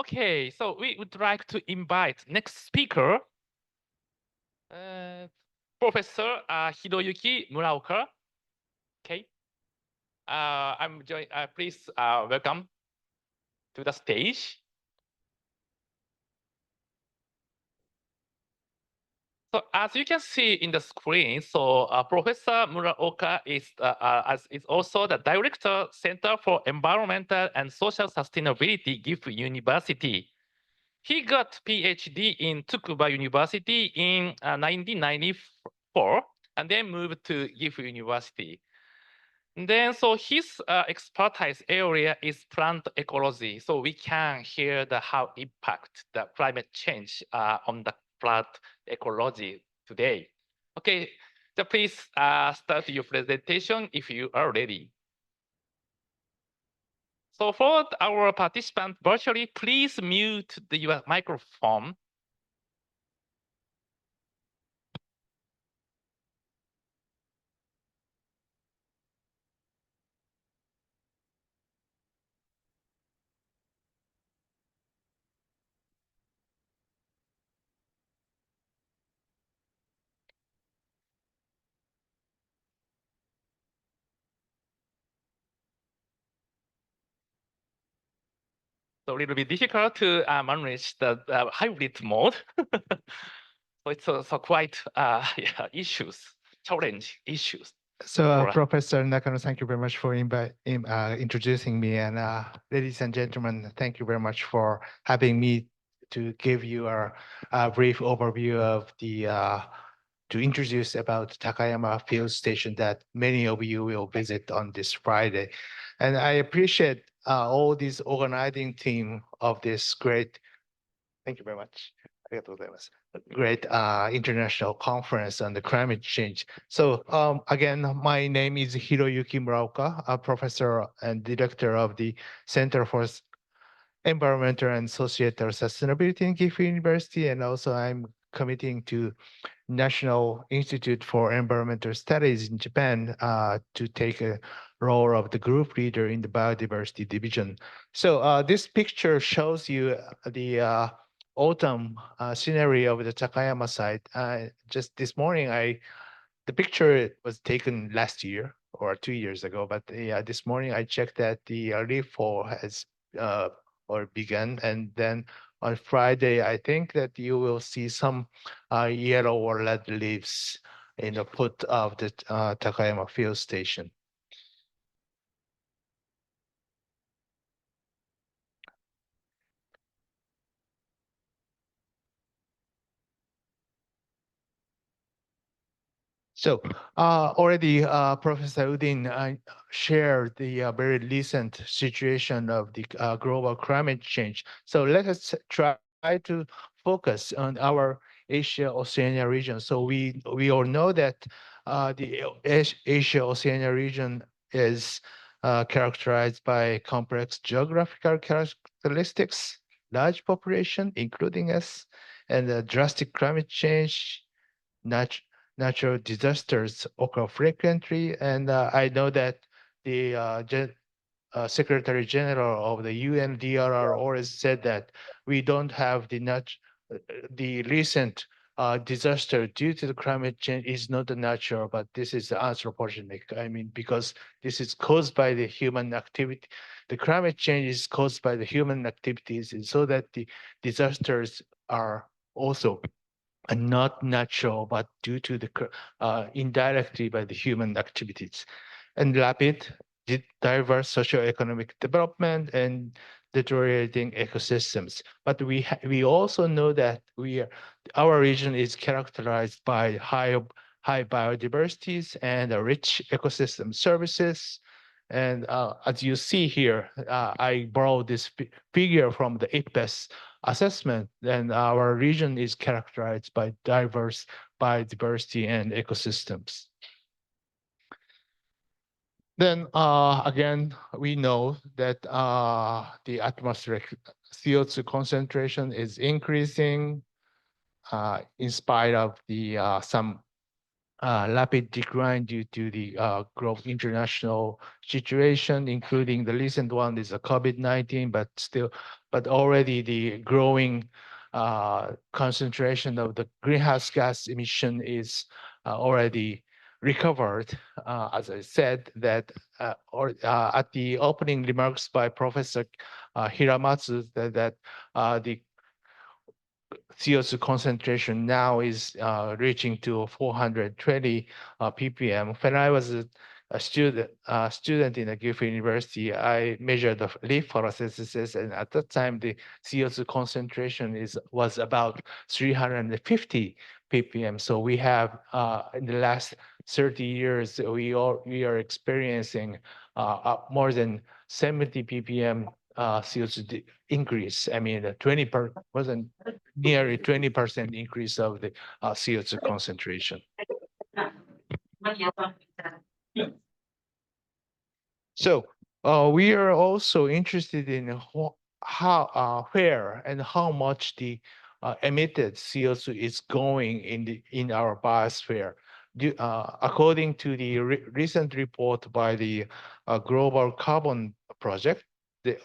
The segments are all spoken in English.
Okay, so we would like to invite next speaker, Professor Hiroyuki Muraoka. Okay, I'm join. Please welcome to the stage. So as you can see in the screen, so Professor Muraoka is also the Director Center for Environmental and Social Sustainability, Gifu University. He got PhD in Tsukuba University in 1994, and then moved to Gifu University. And then, so his expertise area is plant ecology. So we can hear the how impact the climate change on the plant ecology today. Okay, so please start your presentation if you are ready. So for our participant virtually, please mute your microphone. So a little bit difficult to manage the hybrid mode. So it's so quite yeah, challenge issues. So, Professor Nakano, thank you very much for introducing me. And ladies and gentlemen, thank you very much for having me to give you a brief overview of to introduce about Takayama Field Station that many of you will visit on this Friday. And I appreciate all this organizing team of this great, thank you very much. Great international conference on the climate change. So again, my name is Hiroyuki Muraoka, a professor and director of the Center for Environmental and Societal Sustainability in Gifu University, and also I'm committing to National Institute for Environmental Studies in Japan to take a role of the group leader in the biodiversity division. So this picture shows you the autumn scenery of the Takayama site. Just this morning, the picture was taken last year or 2 years ago, but yeah, this morning I checked that the leaf fall has or begun, and then on Friday, I think that you will see some yellow or red leaves in the foot of the Takayama Field Station. So already Professor Udin shared the very recent situation of the global climate change. So let us try to focus on our Asia-Oceania region. So we all know that the Asia-Oceania region is characterized by complex geographical characteristics, large population, including us, and drastic climate change, nat natural disasters occur frequently. And I know that the Secretary General of the UNDRR always said that we don't have the recent disaster due to the climate change is not the natural, but this is anthropogenic. I mean, because this is caused by the human activity. The climate change is caused by the human activities, and so that the disasters are also not natural, but due to the indirectly by the human activities, and rapid, diverse socioeconomic development and deteriorating ecosystems. But we also know that our region is characterized by high biodiversities and rich ecosystem services. And as you see here, I borrowed this figure from the IPBES assessment, then our region is characterized by diverse biodiversity and ecosystems. Then again, we know that the atmospheric CO2 concentration is increasing in spite of the some rapid decline due to the growth international situation, including the recent one is a COVID-19, but already the growing concentration of the greenhouse gas emission is already recovered. As I said, that at the opening remarks by Professor Hiramatsu, that the CO2 concentration now is reaching to 420 ppm. When I was a student in a Gifu University, I measured the leaf photosynthesis, and at that time the CO2 concentration was about 350 ppm. So we have in the last 30 years we are experiencing more than 70 ppm CO2 increase. I mean, 20 per wasn't nearly 20% increase of the CO2 concentration. So we are also interested in how, where, and how much the emitted CO2 is going in our biosphere. According to the recent report by the Global Carbon Project, the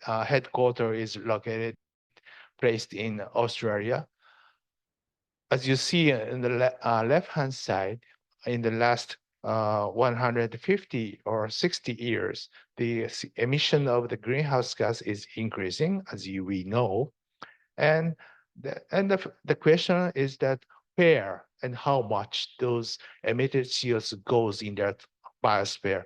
headquarters is located placed in Australia. As you see in the left-hand side, in the last 150 or 60 years, the emission of the greenhouse gas is increasing, as we know. And the question is that where and how much those emitted CO2 goes in that biosphere.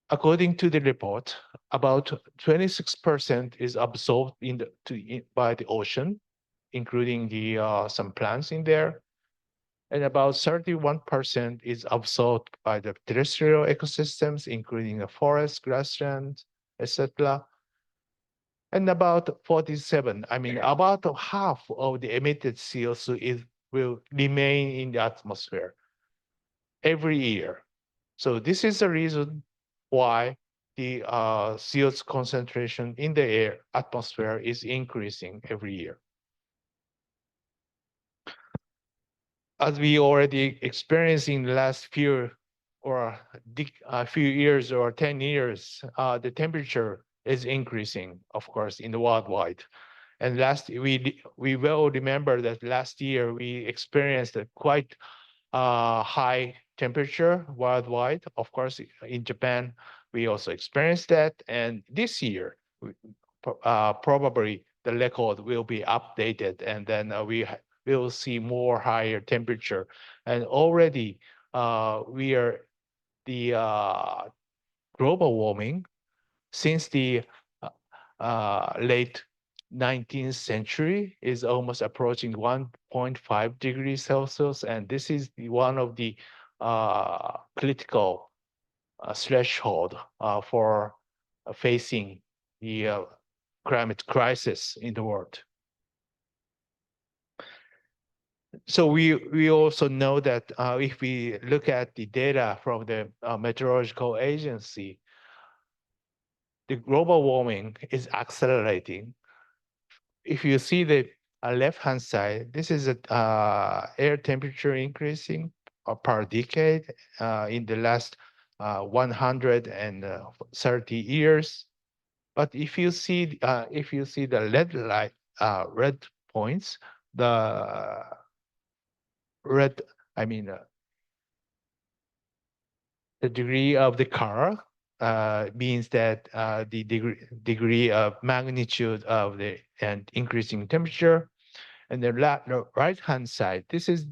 According to the report, about 26% is absorbed by the ocean, including the some plants in there, and about 31% is absorbed by the terrestrial ecosystems, including the forest, grasslands, etc. And about 47, I mean, about half of the emitted CO2 will remain in the atmosphere every year. So this is the reason why the CO2 concentration in the air atmosphere is increasing every year. As we already experienced in the last few years or 10 years, the temperature is increasing, of course, in the worldwide. And we will remember that last year we experienced a quite high temperature worldwide. Of course, in Japan, we also experienced that. And this year, probably the record will be updated, and then we will see more higher temperature. And already we are the global warming since the late 19th century is almost approaching 1.5 degrees Celsius, and this is one of the critical threshold for facing the climate crisis in the world. So we also know that if we look at the data from the meteorological agency, the global warming is accelerating. If you see the left-hand side, this is a air temperature increasing per decade in the last 130 years. But if you see the red points, the red, I mean, the degree of the color means that the degree of magnitude of the and increasing temperature. And the right-hand side, this is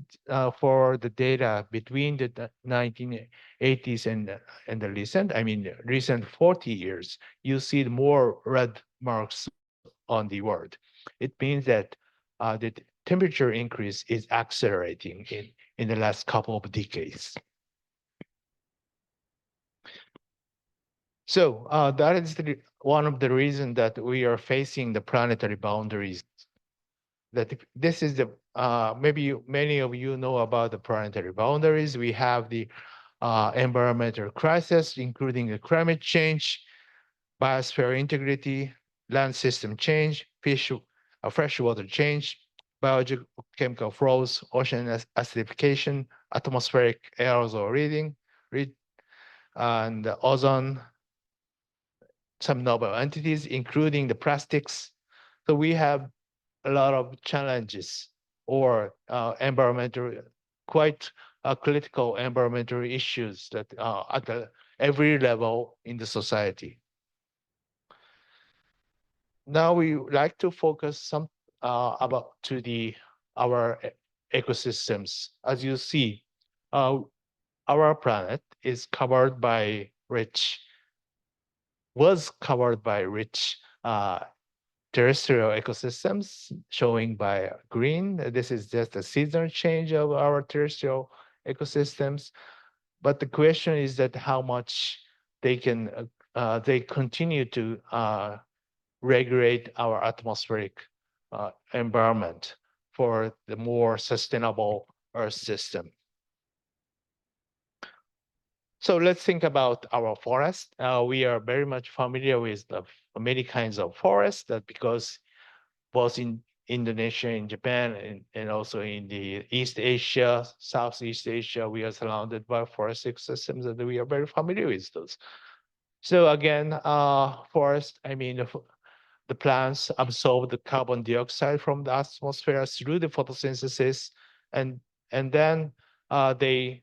for the data between the 1980s and the recent, I mean, recent 40 years. You see more red marks on the world. It means that the temperature increase is accelerating in the last couple of decades. So that is one of the reasons that we are facing the planetary boundaries. That this is the maybe many of you know about the planetary boundaries. We have the environmental crisis, including the climate change, biosphere integrity, land system change, freshwater change, biogeochemical flows, ocean acidification, atmospheric aerosol read, and ozone, some novel entities, including the plastics. So we have a lot of challenges or environmental, quite critical environmental issues that are at every level in the society. Now we would like to focus some about to the our ecosystems. As you see, uh, our planet is covered by rich, was covered by rich terrestrial ecosystems, showing by green. This is just a seasonal change of our terrestrial ecosystems. But the question is that how much they continue to regulate our atmospheric environment for the more sustainable Earth system. So let's think about our forest. We are very much familiar with the many kinds of forests that because both in Indonesia, in Japan, and also in the East Asia, Southeast Asia, we are surrounded by forest ecosystems and we are very familiar with those. So again, forest, I mean, the plants absorb the carbon dioxide from the atmosphere through the photosynthesis, and then they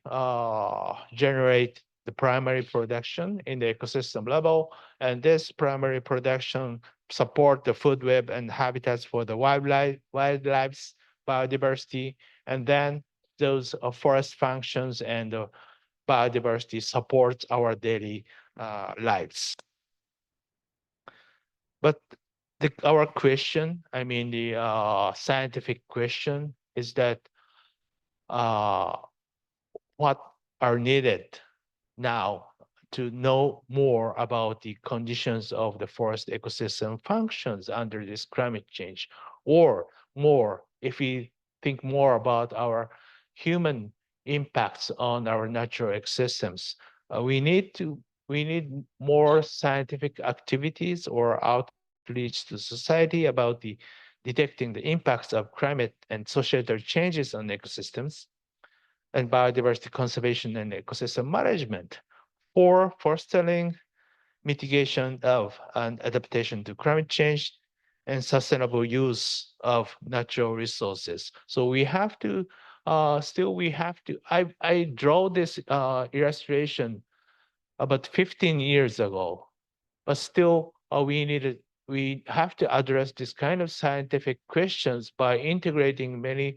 generate the primary production in the ecosystem level, and this primary production support the food web and habitats for the wildlife's biodiversity, and then those forest functions and biodiversity support our daily lives. But our question, I mean, the scientific question is that uh, what are needed now to know more about the conditions of the forest ecosystem functions under this climate change, or more, if we think more about our human impacts on our natural ecosystems, we need more scientific activities or outreach to society about the detecting the impacts of climate and societal changes on ecosystems and biodiversity conservation and ecosystem management for fostering mitigation of and adaptation to climate change and sustainable use of natural resources. So we have to I draw this illustration about 15 years ago, but still we have to address this kind of scientific questions by integrating many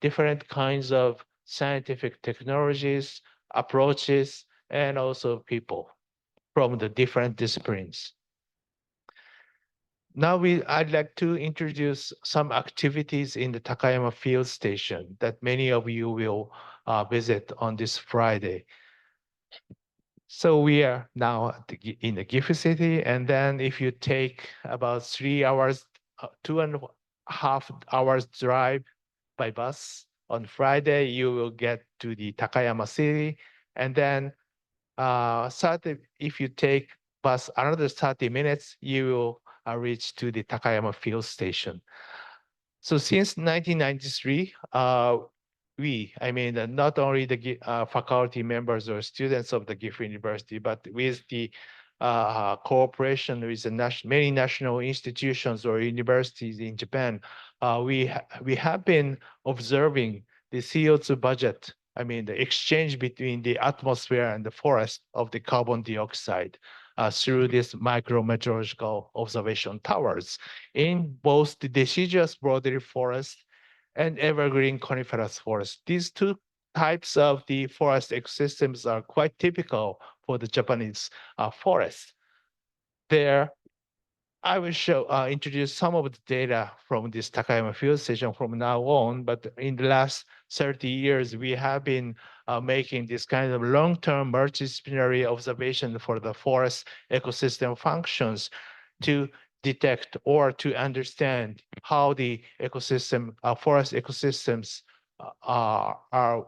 different kinds of scientific technologies, approaches, and also people from the different disciplines. Now I'd like to introduce some activities in the Takayama Field Station that many of you will visit on this Friday. So we are now in the Gifu City, and then if you take about 3 hours, 2.5 hours drive by bus on Friday, you will get to the Takayama City, and then 30, if you take bus another 30 minutes, you will reach to the Takayama Field Station. So since 1993, I mean, not only the faculty members or students of the Gifu University, but with the cooperation with the many national institutions or universities in Japan, we have been observing the CO2 budget. I mean, the exchange between the atmosphere and the forest of the carbon dioxide through these micrometeorological observation towers in both the deciduous broadleaf forest and evergreen coniferous forest. These two types of the forest ecosystems are quite typical for the Japanese forest. There, I will introduce some of the data from this Takayama Field Station from now on, but in the last 30 years, we have been making this kind of long-term multidisciplinary observation for the forest ecosystem functions to detect or to understand how the forest ecosystems are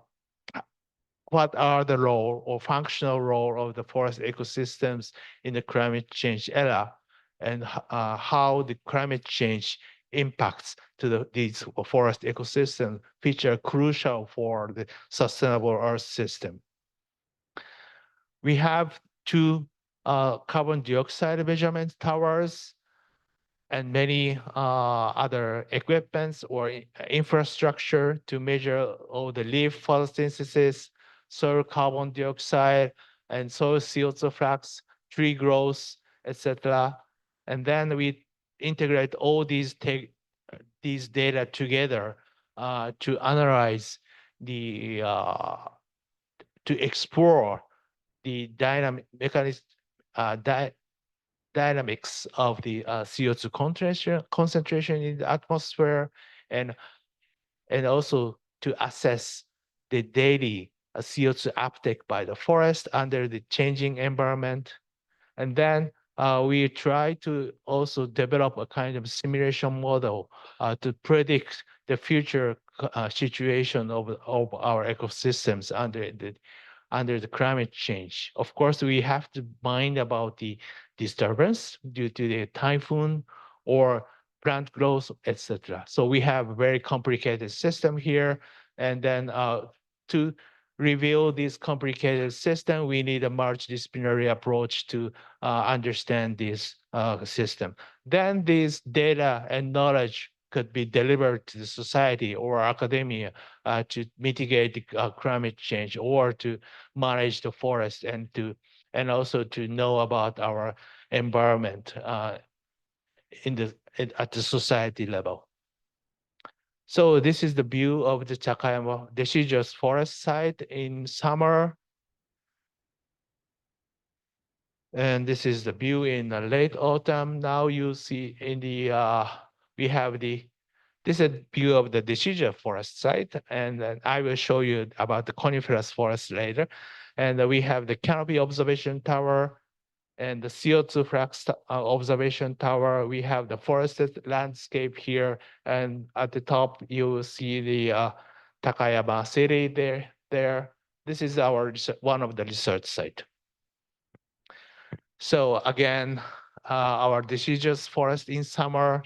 what are the role or functional role of the forest ecosystems in the climate change era, and how the climate change impacts to these forest ecosystem, which are crucial for the sustainable Earth system. We have two carbon dioxide measurement towers and many other equipments or infrastructure to measure all the leaf photosynthesis, soil carbon dioxide, and soil CO2 flux, tree growth, etc. And then we integrate all these data together to analyze to explore the dynamic mechanism, uh, dy- dynamics of the CO2 concentration in the atmosphere, and and also to assess the daily CO2 uptake by the forest under the changing environment. And then we try to also develop a kind of simulation model to predict the future situation of our ecosystems under the climate change. Of course, we have to mind about the disturbance due to the typhoon or plant growth, etc. So we have a very complicated system here. And then to reveal this complicated system, we need a multidisciplinary approach to understand this system. Then this data and knowledge could be delivered to the society or academia to mitigate the climate change or to manage the forest and also to know about our environment at the society level. So this is the view of the Takayama deciduous forest site in summer. And this is the view in the late autumn. Now you see in we have this is a view of the deciduous forest site. And then I will show you about the coniferous forest later. And we have the canopy observation tower and the CO2 flux observation tower. We have the forested landscape here. And at the top, you will see the Takayama city there. This is one of the research site. So again, our deciduous forest in summer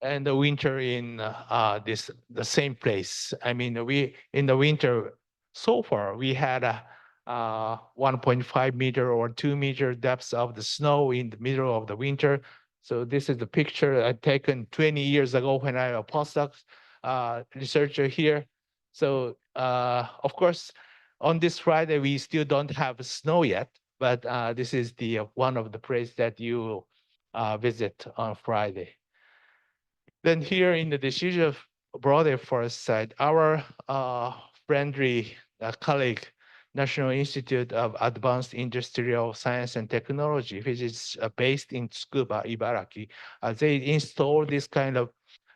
and the winter in the same place. I mean, we in the winter so far we had a 1.5 meter or 2 meter depths of the snow in the middle of the winter. So this is the picture I taken 20 years ago when I was a postdoc researcher here. So of course, on this Friday we still don't have snow yet, but this is the one of the places that you visit on Friday. Then here in the decision broader forest side, our friendly colleague, National Institute of Advanced Industrial Science and Technology, which is based in Tsukuba, Ibaraki, they installed this kind of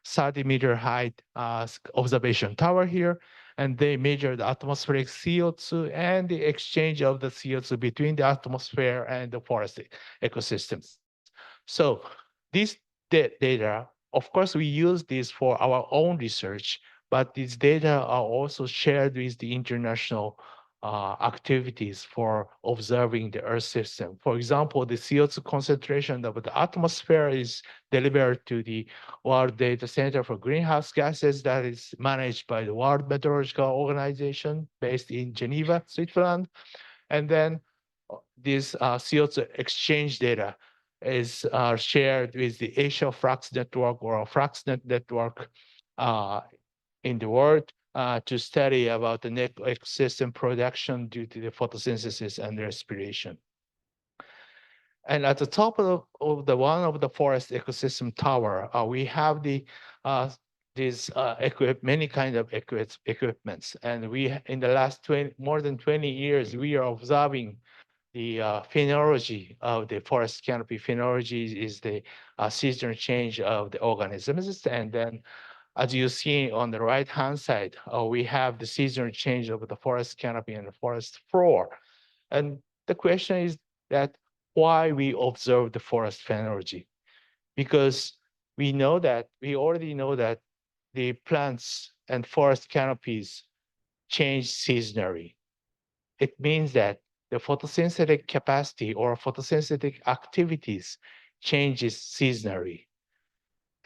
30-meter height observation tower here, and they measure the atmospheric CO2 and the exchange of the CO2 between the atmosphere and the forest ecosystems. So these data, of course, we use this for our own research, but these data are also shared with the international activities for observing the Earth system. For example, the CO2 concentration of the atmosphere is delivered to the World Data Center for Greenhouse Gases that is managed by the World Meteorological Organization based in Geneva, Switzerland. And then this CO2 exchange data is shared with the Asia Flux Network or FluxNet network in the world to study about the net ecosystem production due to the photosynthesis and respiration. And at the top of the one of the forest ecosystem tower, we have these many kind of equipments. And we, in the last more than 20 years, we are observing the phenology of the forest canopy. Phenology is the seasonal change of the organisms. And then as you see on the right-hand side, we have the seasonal change of the forest canopy and the forest floor. And the question is that why we observe the forest phenology? Because we already know that the plants and forest canopies change seasonally. It means that the photosynthetic capacity or photosynthetic activities changes seasonally.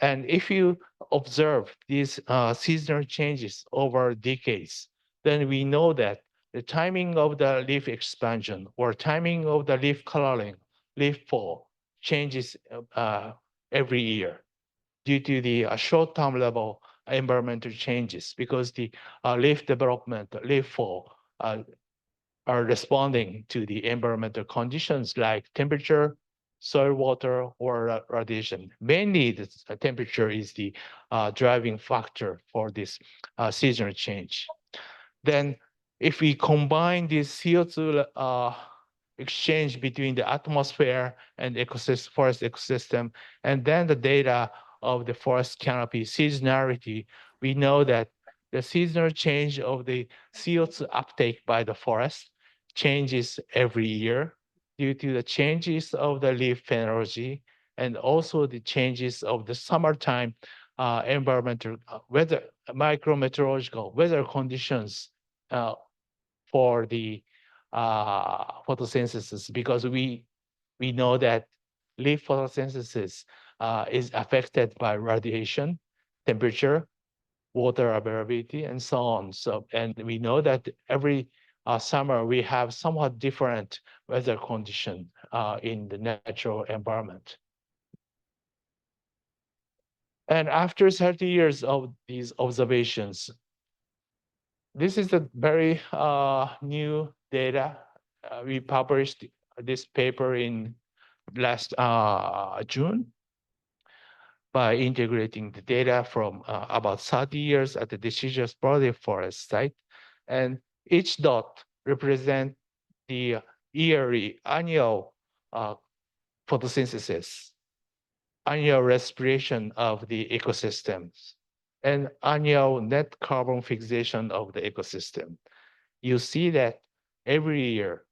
And if you observe these seasonal changes over decades, then we know that the timing of the leaf expansion or timing of the leaf coloring, leaf fall changes every year due to the short-term level environmental changes because the leaf development, leaf fall are responding to the environmental conditions like temperature, soil, water, or radiation. Mainly, the temperature is the driving factor for this seasonal change. Then, if we combine this CO2 exchange between the atmosphere and ecosystem, forest ecosystem, and then the data of the forest canopy seasonality, we know that the seasonal change of the CO2 uptake by the forest changes every year due to the changes of the leaf phenology and also the changes of the summertime environmental weather, micrometeorological weather conditions uh, for the photosynthesis because we know that leaf photosynthesis is affected by radiation, temperature, water availability, and so on. So, and we know that every summer we have somewhat different weather condition in the natural environment. And after 30 years of these observations, this is a very new data. We published this paper in last June by integrating the data from about 30 years at the deciduous broadleaf forest site. And each dot represent the yearly annual photosynthesis, annual respiration of the ecosystems, and annual net carbon fixation of the ecosystem. You see that every year,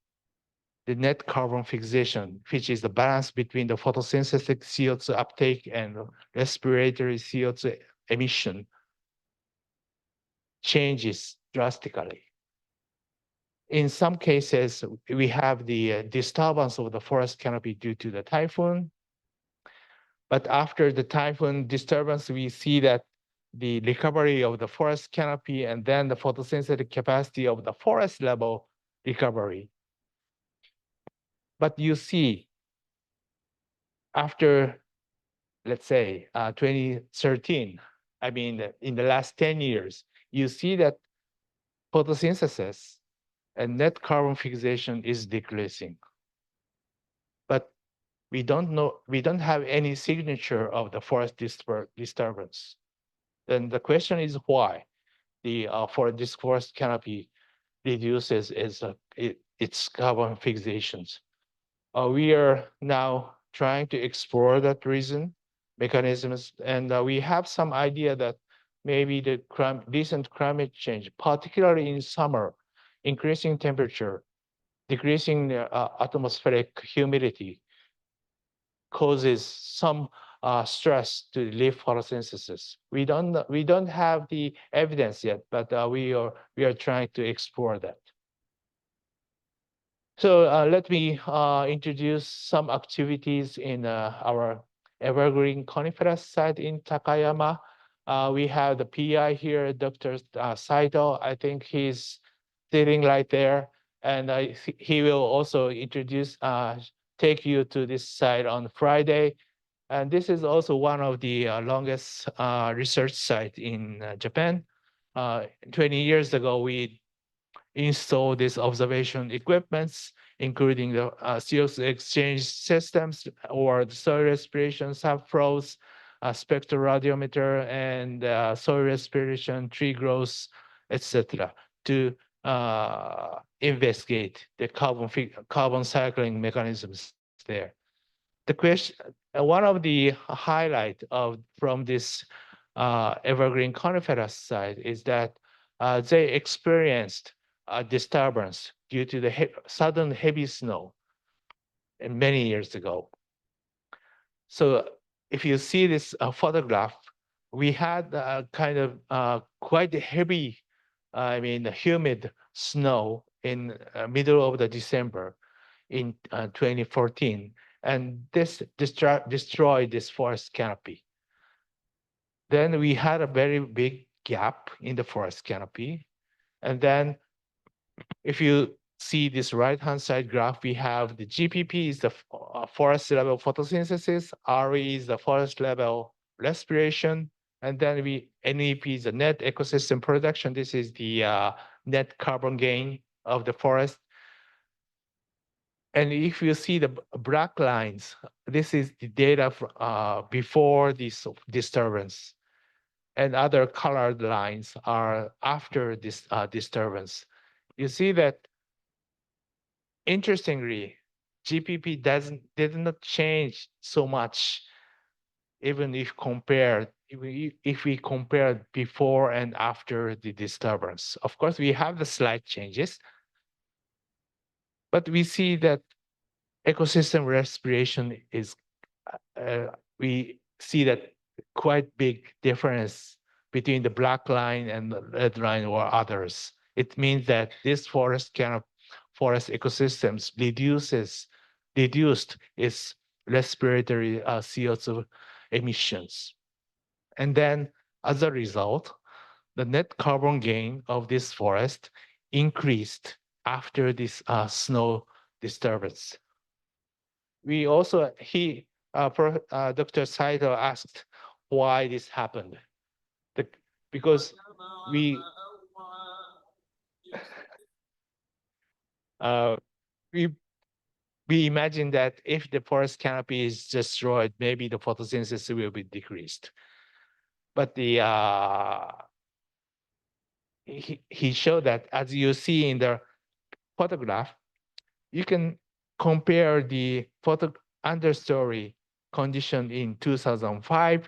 the net carbon fixation, which is the balance between the photosynthetic CO2 uptake and respiratory CO2 emission, changes drastically. In some cases, we have the disturbance of the forest canopy due to the typhoon. But after the typhoon disturbance, we see that the recovery of the forest canopy and then the photosynthetic capacity of the forest level recovery. But you see, after, let's say, 2013, I mean, in the last 10 years, you see that photosynthesis and net carbon fixation is decreasing. But we don't have any signature of the forest disturbance. Then the question is why the for this forest canopy reduces its carbon fixations. We are now trying to explore that reason, mechanisms, and we have some idea that maybe the recent climate change, particularly in summer, increasing temperature, decreasing the atmospheric humidity, causes some stress to leaf photosynthesis. We don't have the evidence yet, but we are trying to explore that. So let me introduce some activities in our evergreen coniferous site in Takayama. We have the PI here, Dr. Saito. I think he's sitting right there, and he will also take you to this site on Friday. And this is also one of the longest research site in Japan. 20 years ago, we installed these observation equipments, including the CO2 exchange systems or the soil respiration subflows, spectroradiometer, and soil respiration, tree growth, etc., to investigate the carbon cycling mechanisms there. The question, one of the highlight of from this evergreen coniferous site is that they experienced a disturbance due to the sudden heavy snow many years ago. So if you see this photograph, we had kind of quite heavy, I mean, humid snow in middle of the December in 2014, and this destroyed this forest canopy. Then we had a very big gap in the forest canopy. And then if you see this right-hand side graph, we have the GPP is the forest level photosynthesis, RE is the forest level respiration, and then NEP is the net ecosystem production. This is the net carbon gain of the forest. And if you see the black lines, this is the data before this disturbance. And other colored lines are after this disturbance. You see that, interestingly, GPP did not change so much, even if we compare before and after the disturbance. Of course, we have the slight changes, but we see that ecosystem respiration is we see that quite big difference between the black line and the red line or others. It means that this forest ecosystems reduced its respiratory CO2 emissions. And then as a result, the net carbon gain of this forest increased after this snow disturbance. We also, Dr. Saito asked why this happened. The, because we, uh, we we imagine that if the forest canopy is destroyed, maybe the photosynthesis will be decreased. But he showed that, as you see in the photograph, you can compare the understory condition in 2005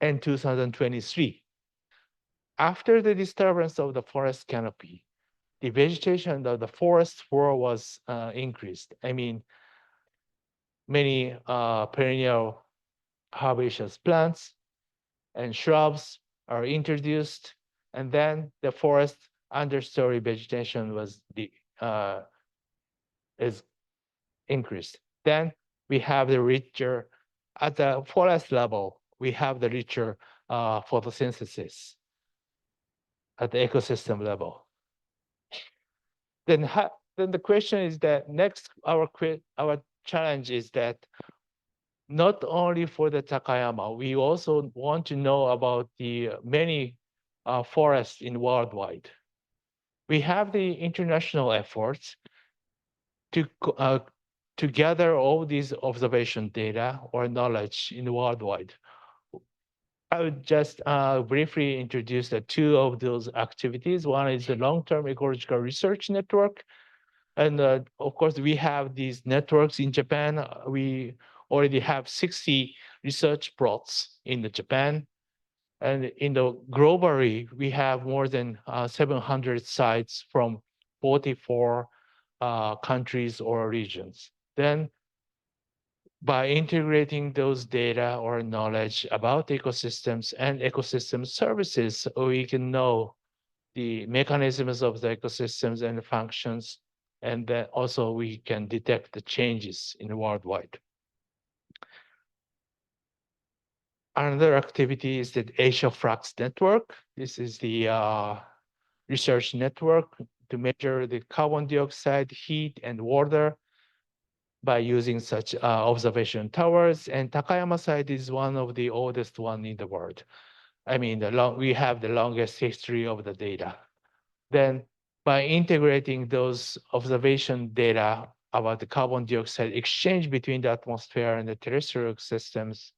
and 2023. After the disturbance of the forest canopy, the vegetation of the forest floor was increased. I mean, many perennial herbaceous plants and shrubs are introduced, and then the forest understory vegetation is increased. Then we have the richer, at the forest level, we have the richer photosynthesis at the ecosystem level. Then, then the question is that next, our challenge is that not only for the Takayama, we also want to know about the many forests in worldwide. We have the international efforts to to gather all these observation data or knowledge in the worldwide. I would just briefly introduce the two of those activities. One is the long-term ecological research network. And of course, we have these networks in Japan. We already have 60 research plots in Japan. And in the globally, we have more than 700 sites from 44 countries or regions. Then by integrating those data or knowledge about ecosystems and ecosystem services, we can know the mechanisms of the ecosystems and functions, and then also we can detect the changes in the worldwide. Another activity is the Asia Flux Network. This is the research network to measure the carbon dioxide, heat, and water by using such observation towers. And Takayama site is one of the oldest one in the world. I mean, we have the longest history of the data. Then by integrating those observation data about the carbon dioxide exchange between the atmosphere and the terrestrial systems,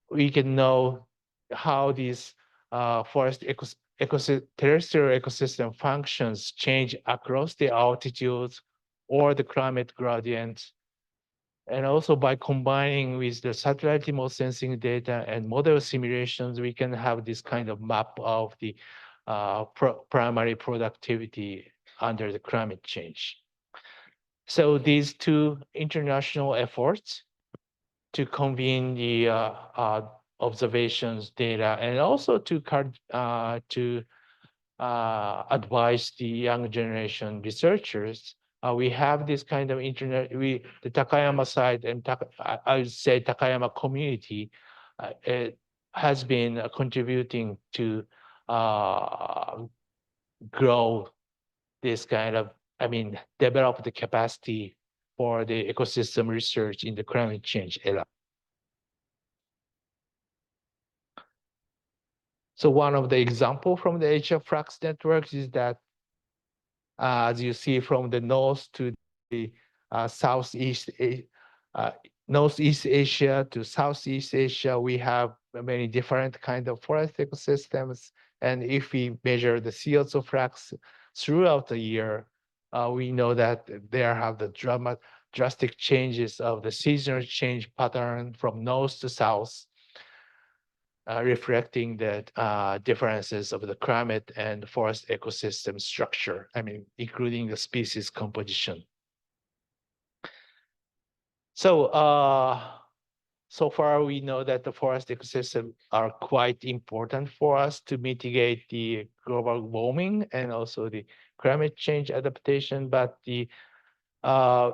we can know how these terrestrial ecosystem functions change across the altitudes or the climate gradients. And also by combining with the satellite remote sensing data and model simulations, we can have this kind of map of the primary productivity under the climate change. So these two international efforts to convene the observations data and also to advise the young generation researchers. We have this kind of the Takayama side and I would say Takayama community has been contributing to uh, grow this kind of, I mean, develop the capacity for the ecosystem research in the climate change era. So one of the example from the HF Flux networks is that, as you see from the north to the uh, Northeast Asia to Southeast Asia, we have many different kind of forest ecosystems. And if we measure the CO2 flux throughout the year, we know that there have the drastic changes of the seasonal change pattern from north to south, reflecting the differences of the climate and forest ecosystem structure, I mean, including the species composition. So, so far we know that the forest ecosystem are quite important for us to mitigate the global warming and also the climate change adaptation. But the uh,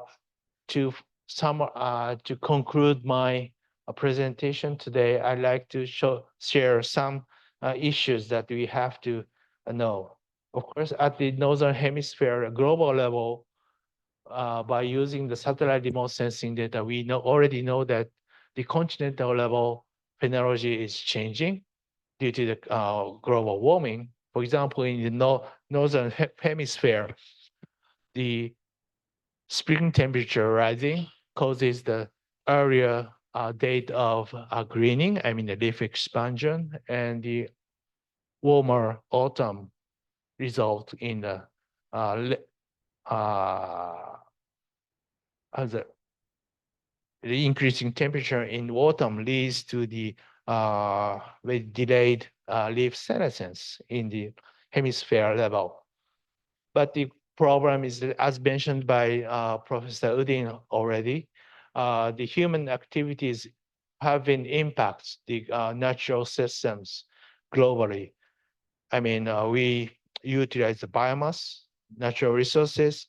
to to conclude my presentation today, I'd like to share some issues that we have to know. Of course, at the Northern Hemisphere, global level, by using the satellite remote sensing data, we already know that the continental level phenology is changing due to the global warming. For example, in the Northern Hemisphere, the spring temperature rising causes the earlier date of greening, I mean the leaf expansion, and the warmer autumn result in the uh, as the increasing temperature in autumn leads to the with delayed leaf senescence in the hemisphere level. But the problem is that, as mentioned by Professor Udin already, the human activities have been impacts the natural systems globally. I mean, we utilize the biomass, natural resources,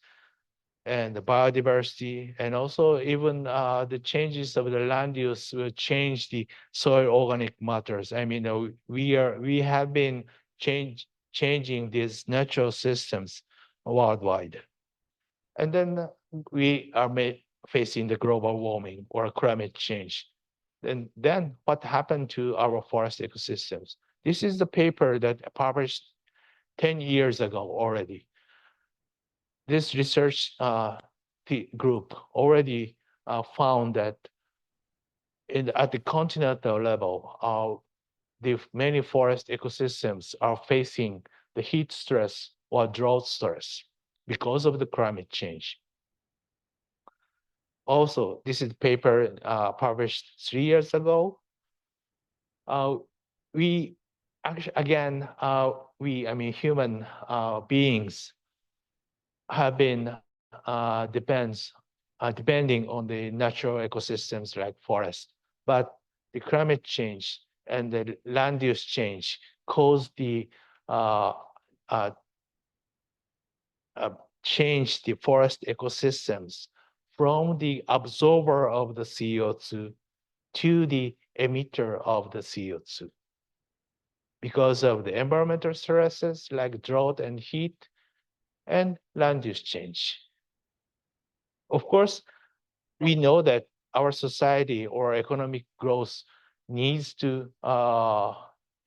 and the biodiversity, and also even the changes of the land use will change the soil organic matters. I mean, we have been changing these natural systems worldwide, and then we are facing the global warming or climate change. And then what happened to our forest ecosystems? This is the paper that published 10 years ago already. This research group already found that at the continental level, the many forest ecosystems are facing the heat stress or drought stress because of the climate change. Also, this is a paper published 3 years ago. Uh, we actually, again, I mean, human beings have been depending on the natural ecosystems like forest. But the climate change and the land use change cause the uh, uh, uh, change the forest ecosystems from the absorber of the CO2 to the emitter of the CO2 because of the environmental stresses like drought and heat and land use change. Of course, we know that our society or economic growth needs to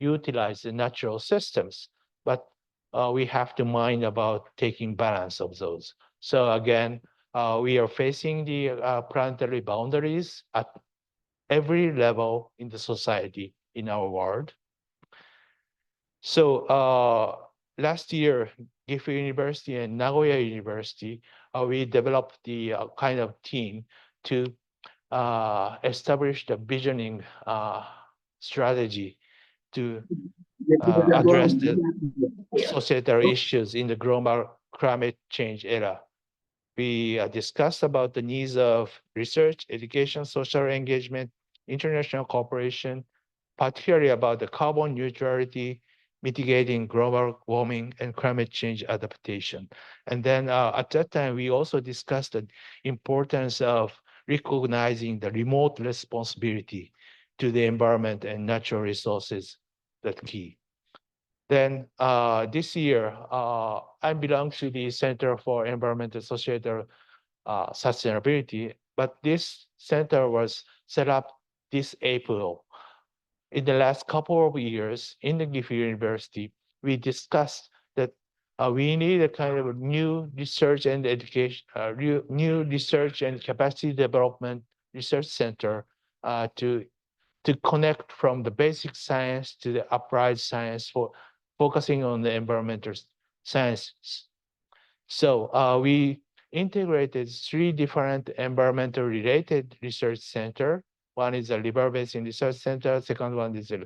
utilize the natural systems, but we have to mind about taking balance of those. So again, we are facing the planetary boundaries at every level in the society in our world. So last year, Gifu University and Nagoya University, we developed the kind of team to establish the visioning strategy to address the societal issues in the global climate change era. We discussed about the needs of research, education, social engagement, international cooperation, particularly about the carbon neutrality, mitigating global warming, and climate change adaptation. And then at that time, we also discussed the importance of recognizing the remote responsibility to the environment and natural resources. That's key. Then this year, I belong to the Center for Environmental Social Sustainability, but this center was set up this April. In the last couple of years in the Gifu University, we discussed that we need a kind of new research and education, new research and capacity development research center to connect from the basic science to the applied science for focusing on the environmental sciences. So we integrated three different environmental related research center. One is a river basin research center. Second one is a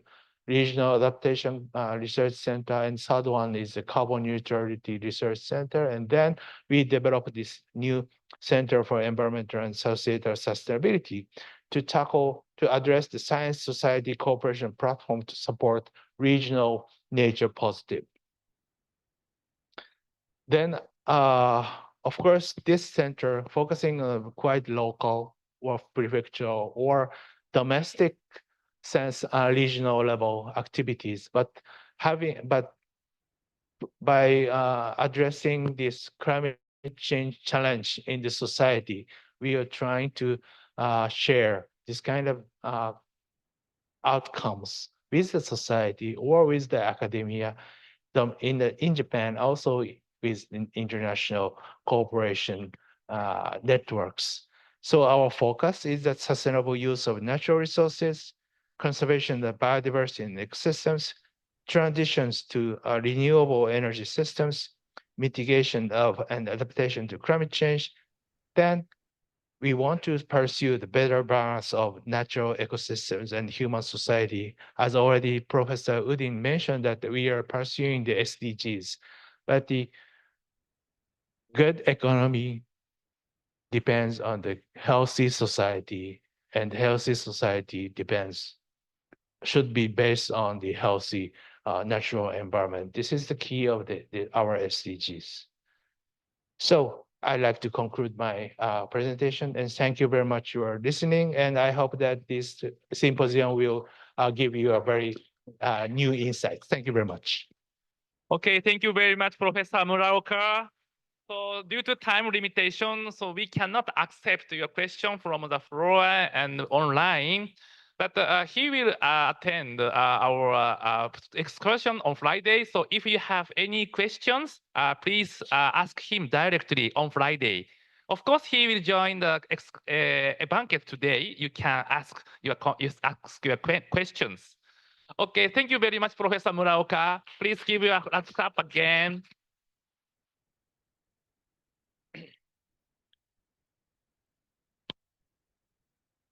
regional adaptation research center. And third one is a carbon neutrality research center. And then we developed this new Center for Environmental and Societal Sustainability to address the science society cooperation platform to support regional nature positive. Then, of course, this center focusing on quite local or prefectural or domestic sense regional level activities, but by addressing this climate change challenge in the society, we are trying to share this kind of outcomes with the society or with the academia in Japan, also with international cooperation networks. So our focus is that sustainable use of natural resources, conservation of biodiversity and ecosystems, transitions to renewable energy systems, mitigation of and adaptation to climate change. Then we want to pursue the better balance of natural ecosystems and human society. As already Professor Udin mentioned that we are pursuing the SDGs, but the good economy depends on the healthy society, and healthy society should be based on the healthy natural environment. This is the key of our SDGs. So I'd like to conclude my presentation and thank you very much for listening. And I hope that this symposium will give you a very new insight. Thank you very much. Okay, thank you very much, Professor Muraoka. So due to time limitation, so we cannot accept your question from the floor and online. But he will attend our excursion on Friday. So if you have any questions, please ask him directly on Friday. Of course, he will join the banquet today. You can ask your questions. Okay, thank you very much, Professor Muraoka. Please give your thumbs up again.